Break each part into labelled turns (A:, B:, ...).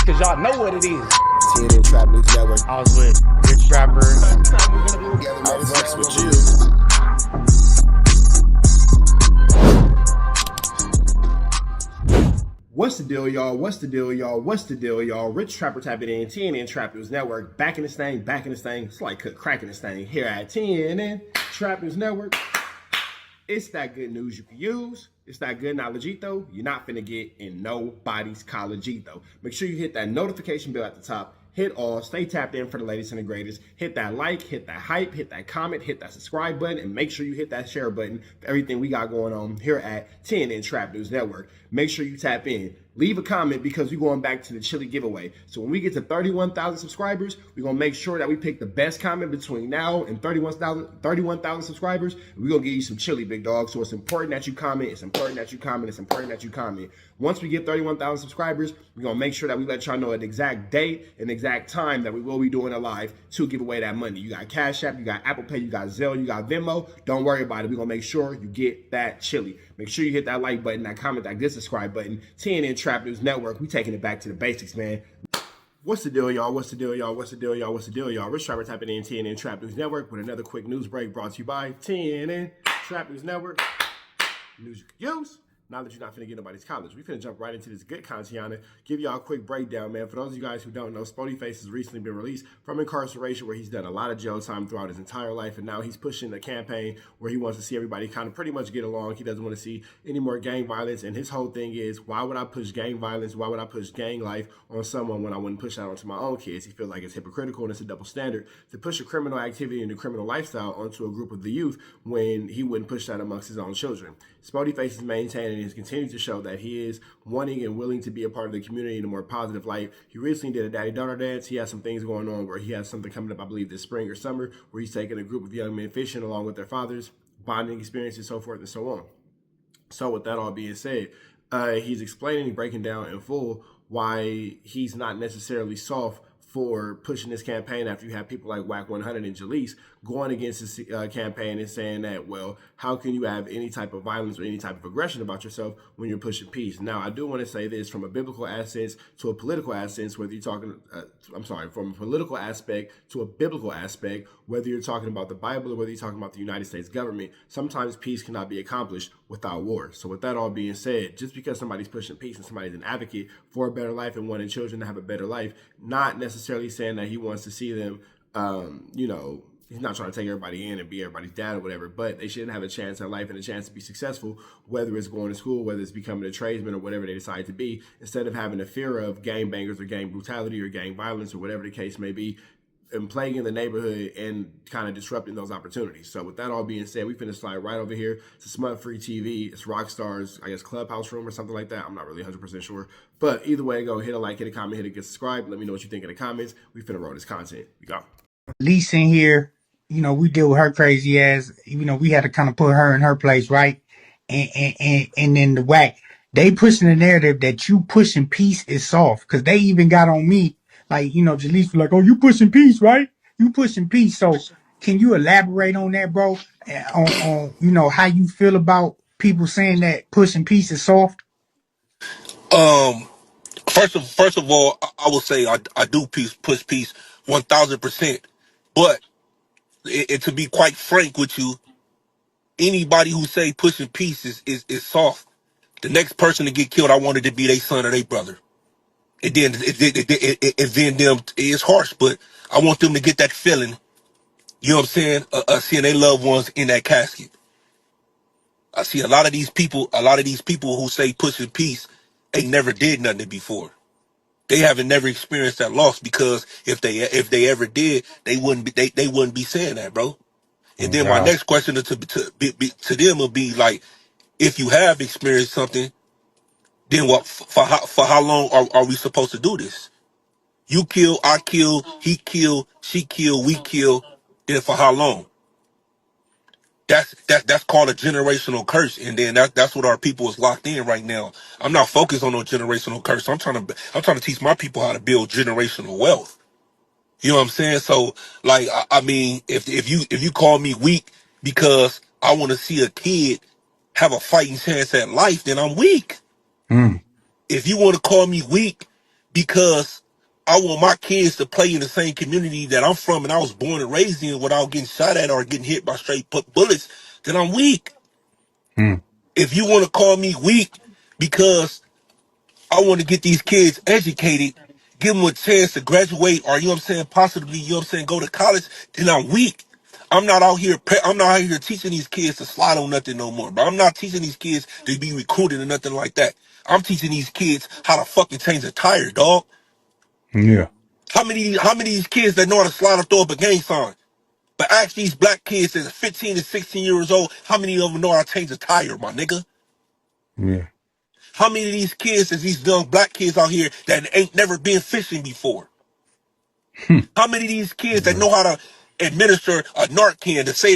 A: Cause y'all know what it is.
B: TNN Trap News Network.
A: I was with Rich Trapper.
B: I fucks with you.
C: What's the deal, y'all? What's the deal, y'all? What's the deal, y'all? Rich Trapper tapping in, TNN Trap News Network. Back in this thing, back in this thing. It's like cracking this thing here at TNN Trap News Network. It's that good news you can use. It's that good knowledge-ito you're not finna get in nobody's college-ito. Make sure you hit that notification bell at the top. Hit all, stay tapped in for the latest and the greatest. Hit that like, hit that hype, hit that comment, hit that subscribe button, and make sure you hit that share button for everything we got going on here at TNN Trap News Network. Make sure you tap in. Leave a comment because we're going back to the chili giveaway. So when we get to 31,000 subscribers, we're going to make sure that we pick the best comment between now and 31,000 subscribers. We're going to give you some chili, big dog. So it's important that you comment. It's important that you comment. It's important that you comment. Once we get 31,000 subscribers, we're going to make sure that we let y'all know an exact date and exact time that we will be doing a live to give away that money. You got Cash App, you got Apple Pay, you got Zelle, you got Venmo. Don't worry about it. We're going to make sure you get that chili. Make sure you hit that like button, that comment, that good subscribe button. TNN Trap News Network. We taking it back to the basics, man. What's the deal, y'all? What's the deal, y'all? What's the deal, y'all? What's the deal, y'all? Rich Trapper tapping in TNN Trap News Network with another quick news break brought to you by TNN Trap News Network. News you can use. Now that you're not finna get nobody's college, we finna jump right into this good content. Give y'all a quick breakdown, man. For those of you guys who don't know, Spoetyface has recently been released from incarceration where he's done a lot of jail time throughout his entire life, and now he's pushing a campaign where he wants to see everybody kind of pretty much get along. He doesn't want to see any more gang violence, and his whole thing is, why would I push gang violence? Why would I push gang life on someone when I wouldn't push that onto my own kids? He feels like it's hypocritical and it's a double standard to push a criminal activity and a criminal lifestyle onto a group of the youth when he wouldn't push that amongst his own children. Spoetyface is maintaining and has continued to show that he is wanting and willing to be a part of the community in a more positive light. He recently did a daddy-daughter dance. He has some things going on where he has something coming up, I believe, this spring or summer, where he's taking a group of young men fishing along with their fathers, bonding experiences, so forth and so on. So with that all being said, he's explaining and breaking down in full why he's not necessarily soft for pushing this campaign after you have people like WACK100 and Jaleese going against this campaign and saying that, well, how can you have any type of violence or any type of aggression about yourself when you're pushing peace? Now, I do want to say this from a biblical essence to a political essence, whether you're talking, from a political aspect to a biblical aspect, whether you're talking about the Bible or whether you're talking about the United States government, sometimes peace cannot be accomplished without war. So with that all being said, just because somebody's pushing peace and somebody's an advocate for a better life and wanting children to have a better life, not necessarily saying that he wants to see them, he's not trying to take everybody in and be everybody's dad or whatever, but they should have a chance at life and a chance to be successful, whether it's going to school, whether it's becoming a tradesman or whatever they decide to be, instead of having a fear of gang bangers or gang brutality or gang violence or whatever the case may be, and plaguing the neighborhood and kind of disrupting those opportunities. So with that all being said, we finna slide right over here to Smut Free TV. It's Rockstar's, I guess, clubhouse room or something like that. I'm not really 100% sure. But either way, go hit a like, hit a comment, hit a get subscribe. Let me know what you think in the comments. We finna roll this content. We go.
D: Lisa in here, we deal with her crazy ass. We had to kind of put her in her place, right? And then the WACK, they pushing the narrative that you pushing peace is soft, because they even got on me, like, Jaleese was like, oh, you pushing peace, right? You pushing peace. So can you elaborate on that, bro? On how you feel about people saying that pushing peace is soft?
E: First of all, I will say I do push peace 1,000%. But to be quite frank with you, anybody who say pushing peace is soft, the next person to get killed, I wanted to be their son or their brother. And then them it's harsh, but I want them to get that feeling. You know what I'm saying? Seeing their loved ones in that casket. I see a lot of these people who say pushing peace, they never did nothing before. They haven't never experienced that loss, because if they ever did, they wouldn't be saying that, bro. And then my next question to them will be like, if you have experienced something, then what? For how long are we supposed to do this? You kill, I kill, he kill, she kill, we kill. Then for how long? That's called a generational curse, and then that's what our people is locked in right now. I'm not focused on no generational curse. I'm trying to teach my people how to build generational wealth. You know what I'm saying? So, like, I mean, if you call me weak because I want to see a kid have a fighting chance at life, then I'm weak. If you want to call me weak because I want my kids to play in the same community that I'm from and I was born and raised in without getting shot at or getting hit by straight bullets, then I'm weak. If you want to call me weak because I want to get these kids educated, give them a chance to graduate or, you know what I'm saying, possibly, you know what I'm saying, go to college, then I'm weak. I'm not out here teaching these kids to slide on nothing no more, bro. I'm not teaching these kids to be recruited or nothing like that. I'm teaching these kids how to fucking change a tire, dog.
D: Yeah.
E: How many of these kids that know how to slide or throw up a gang sign? But ask these black kids that's 15 to 16 years old, how many of them know how to change a tire, my nigga?
D: Yeah.
E: How many of these kids is these young black kids out here that ain't never been fishing before? How many of these kids that know how to administer a Narcan to say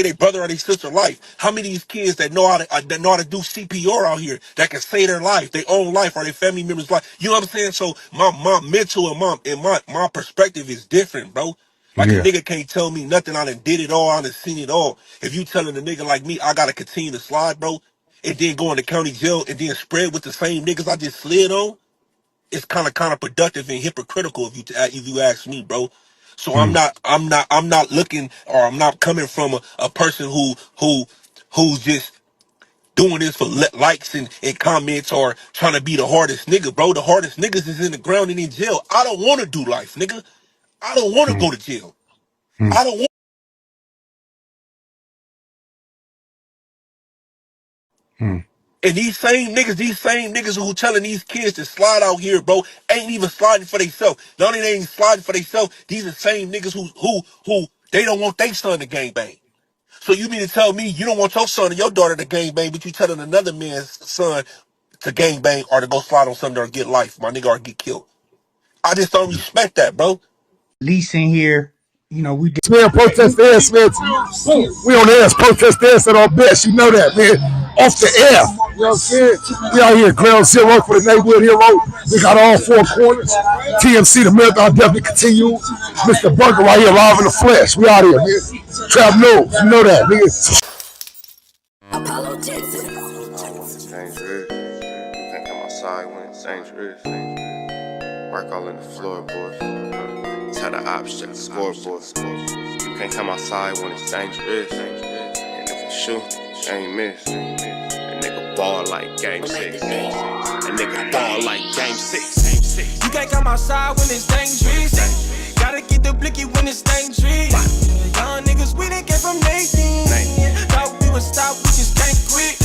E: they brother or their sister life? How many of these kids that know how to do CPR out here that can save their life, their own life, or their family members' life? You know what I'm saying? So my mental and my perspective is different, bro. Like a
D: Yeah.
E: nigga can't tell me nothing. I done did it all. I done seen it all. If you telling a nigga like me, I gotta continue to slide, bro, and then go into county jail and then spread with the same niggas I just slid on, it's kind of counterproductive and hypocritical if you ask me, bro. So I'm not looking, or I'm not coming from a person who's just doing this for likes and comments or trying to be the hardest nigga, bro. The hardest niggas is in the ground and in jail. I don't want to do life, nigga. I don't want to go to jail. I don't want. And these same niggas who telling these kids to slide out here, bro, ain't even sliding for themselves. Not only they ain't sliding for themselves, these are the same niggas who they don't want their son to gangbang. So you mean to tell me you don't want your son or your daughter to gangbang, but you telling another man's son to gangbang or to go slide on something or get life, my nigga, or get killed? I just don't respect that, bro.
D: Lease in here, we did.
F: Man, protest dance, man. We on the ass, protest dance at our best. You know that, man. Off the air. You know what I'm saying? We out here, ground zero for the neighborhood hero. We got all four corners. TMC, the marathon definitely continue. Mr. Bunker right here, live in the flesh. We out here, man. Trap knows. You know that, nigga.
B: Dangerous. You can't come outside when it's dangerous. Work all in the floorboard. Tell the ops check the scoreboard. You can't come outside when it's dangerous. And if you shoot, you ain't miss. A nigga ball like game 6. A nigga ball like game 6.
G: You can't come outside when it's dangerous. Gotta get the blicky when it's dangerous. Young niggas, we done came from Nathan. Thought we would stop, we just can't quit.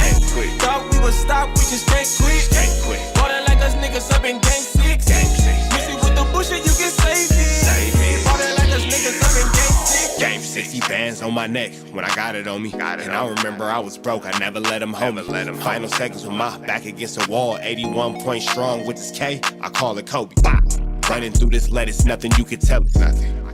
G: Thought we would stop, we just can't quit. Water like us niggas up in game 6. Miss it with the bullshit, you can save it. Water like us niggas up in game 6.
H: Game 60 bands on my neck when I got it on me. And I remember I was broke, I never let him hold me. Final seconds with my back against the wall. 81 points strong with this K, I call it Kobe. Running through this lettuce, nothing you can tell it.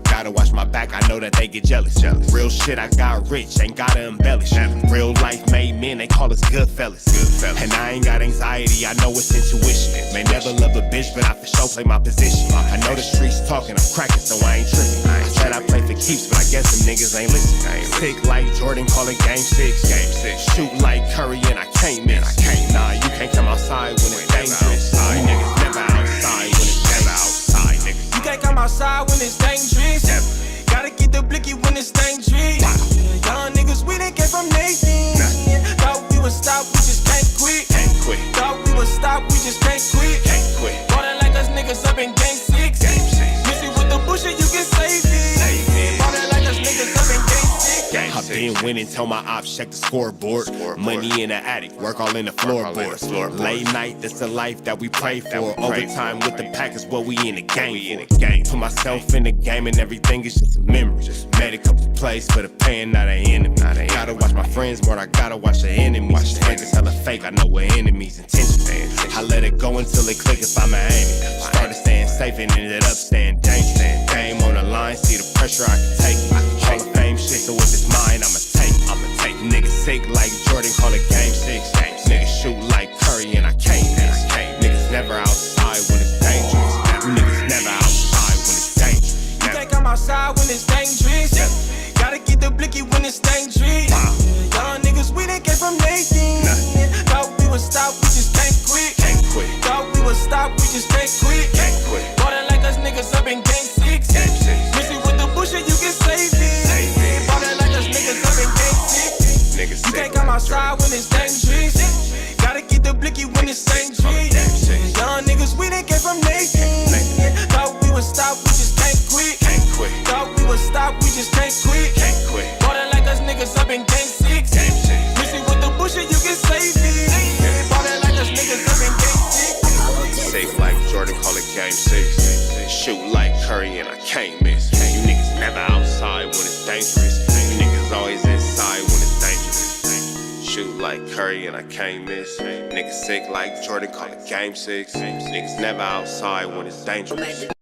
H: Gotta watch my back, I know that they get jealous. Real shit, I got rich, ain't gotta embellish. Real life made men, they call us good fellas. And I ain't got anxiety, I know it's intuition. May never love a bitch, but I for sure play my position. I know the streets talking, I'm cracking, so I ain't tripping. I said I play for keeps, but I guess them niggas ain't listening. Sick like Jordan, call it game 6. Shoot like Curry, and I can't miss. Nah, you can't come outside when it's dangerous. You niggas never outside when it's never outside, nigga.
G: You can't come outside when it's dangerous. Gotta get the blicky when it's dangerous. Young niggas, we done came from Nathan. Thought we would stop, we just can't quit. Thought we would stop, we just can't quit. Water like us niggas up in game 6. Miss it with the bullshit, you can save it. Water like us niggas up in game 6.
H: I've been winning, tell my ops check the scoreboard. Money in the attic, work all in the floorboards. Late night, that's the life that we pray for. Overtime with the pack is what we in the game for. Put myself in the game and everything is just a memory. Made a couple plays for the pain, not an enemy. Gotta watch my friends more, I gotta watch the enemies. Strength is hella fake, I know what enemies intention. I let it go until it click if I'm aiming. Started staying safe and ended up staying dangerous. Game on the line, see the pressure I can take. Hall of Fame shit, so if it's mine, I'ma take. Niggas sick like Jordan, call it game 6. Niggas shoot like Curry and I can't miss. Niggas never outside when it's dangerous. Niggas never outside when it's dangerous.
G: You can't come outside when it's dangerous. Gotta get the blicky when it's dangerous. Young niggas, we done came from Nathan. Thought we would stop, we just can't quit. Thought we would stop, we just can't quit.
B: game 6. Shoot like Curry and I can't miss. You niggas never outside when it's dangerous. You niggas always inside when it's dangerous. Shoot like Curry and I can't miss. Niggas sick like Jordan, call it game 6. Niggas never outside when it's dangerous.